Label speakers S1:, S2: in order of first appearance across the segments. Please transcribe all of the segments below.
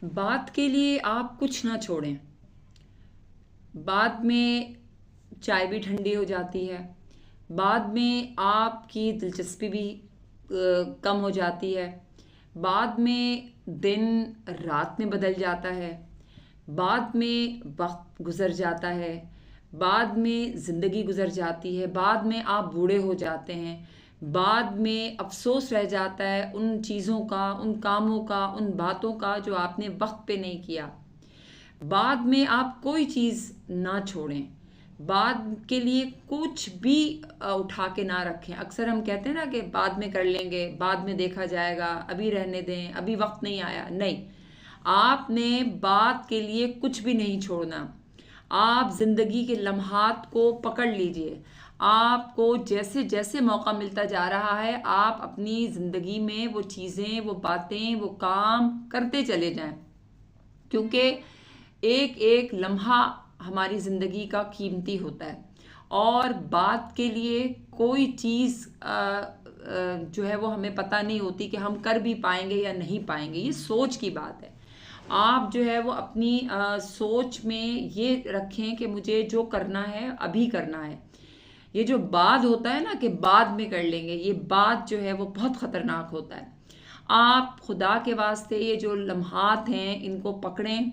S1: बात के लिए आप कुछ ना छोड़ें। बाद में चाय भी ठंडी हो जाती है। बाद में आपकी दिलचस्पी भी कम हो जाती है। बाद में दिन रात में बदल जाता है। बाद में वक्त गुज़र जाता है। बाद में ज़िंदगी गुज़र जाती है। बाद में आप बूढ़े हो जाते हैं। बाद में अफ़सोस रह जाता है उन चीज़ों का, उन कामों का, उन बातों का जो आपने वक्त पे नहीं किया। बाद में आप कोई चीज़ ना छोड़ें। बाद के लिए कुछ भी उठा के ना रखें। अक्सर हम कहते हैं ना कि बाद में कर लेंगे, बाद में देखा जाएगा, अभी रहने दें, अभी वक्त नहीं आया। नहीं, आपने बाद के लिए कुछ भी नहीं छोड़ना। आप ज़िंदगी के लम्हात को पकड़ लीजिए। आपको जैसे जैसे मौका मिलता जा रहा है, आप अपनी ज़िंदगी में वो चीज़ें, वो बातें, वो काम करते चले जाएं, क्योंकि एक एक लम्हा हमारी ज़िंदगी का कीमती होता है। और बात के लिए कोई चीज़ जो है वो हमें पता नहीं होती कि हम कर भी पाएंगे या नहीं पाएंगे। ये सोच की बात है। आप जो है वो अपनी सोच में ये रखें कि मुझे जो करना है अभी करना है। ये जो बाद होता है ना कि बाद में कर लेंगे, ये बाद जो है वो बहुत ख़तरनाक होता है। आप खुदा के वास्ते ये जो लम्हात हैं इनको पकड़ें।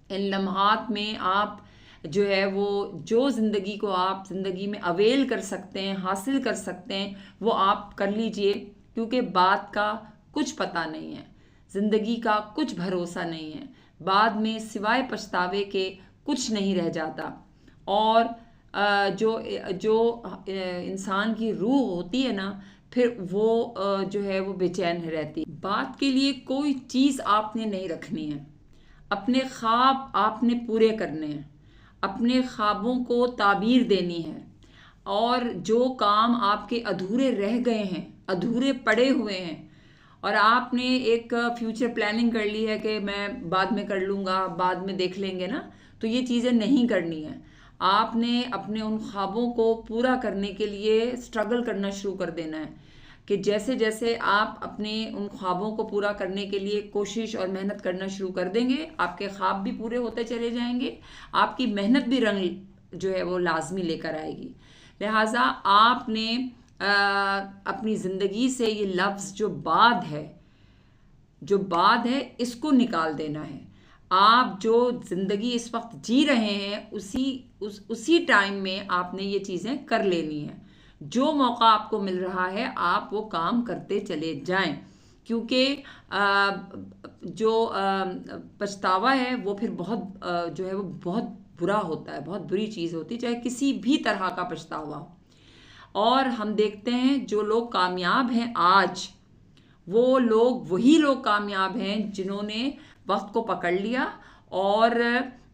S1: इन लम्हात में आप जो है वो जो ज़िंदगी को आप ज़िंदगी में अवेल कर सकते हैं, हासिल कर सकते हैं, वो आप कर लीजिए। क्योंकि बाद का कुछ पता नहीं है, ज़िंदगी का कुछ भरोसा नहीं है। बाद में सिवाय पछतावे के कुछ नहीं रह जाता। और जो जो इंसान की रूह होती है ना, फिर वो जो है वो बेचैन रहती है। बाद के लिए कोई चीज़ आपने नहीं रखनी है। अपने ख्वाब आपने पूरे करने हैं। अपने ख्वाबों को ताबीर देनी है। और जो काम आपके अधूरे रह गए हैं, अधूरे पड़े हुए हैं, और आपने एक फ्यूचर प्लानिंग कर ली है कि मैं बाद में कर लूँगा, बाद में देख लेंगे ना, तो ये चीज़ें नहीं करनी है। आपने अपने उन ख्वाबों को पूरा करने के लिए स्ट्रगल करना शुरू कर देना है। कि जैसे जैसे आप अपने उन ख्वाबों को पूरा करने के लिए कोशिश और मेहनत करना शुरू कर देंगे, आपके ख्वाब भी पूरे होते चले जाएंगे। आपकी मेहनत भी रंग जो है वो लाजमी लेकर आएगी। लिहाजा आपने अपनी ज़िंदगी से ये लफ्ज़ जो बाद है इसको निकाल देना है। आप जो ज़िंदगी इस वक्त जी रहे हैं उसी टाइम में आपने ये चीज़ें कर लेनी है। जो मौका आपको मिल रहा है आप वो काम करते चले जाएं। क्योंकि जो पछतावा है वो फिर बहुत जो है वो बहुत बुरा होता है, बहुत बुरी चीज़ होती है, चाहे किसी भी तरह का पछतावा हो। और हम देखते हैं जो लोग कामयाब हैं आज, वो लोग वही लोग कामयाब हैं जिन्होंने वक्त को पकड़ लिया और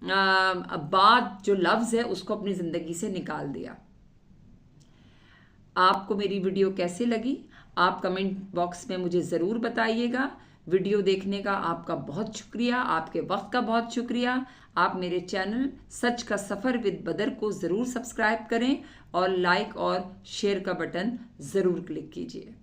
S1: बाद जो लफ्ज़ है उसको अपनी ज़िंदगी से निकाल दिया। आपको मेरी वीडियो कैसी लगी आप कमेंट बॉक्स में मुझे ज़रूर बताइएगा। वीडियो देखने का आपका बहुत शुक्रिया, आपके वक्त का बहुत शुक्रिया। आप मेरे चैनल सच का सफ़र विद बदर को ज़रूर सब्सक्राइब करें और लाइक और शेयर का बटन ज़रूर क्लिक कीजिए।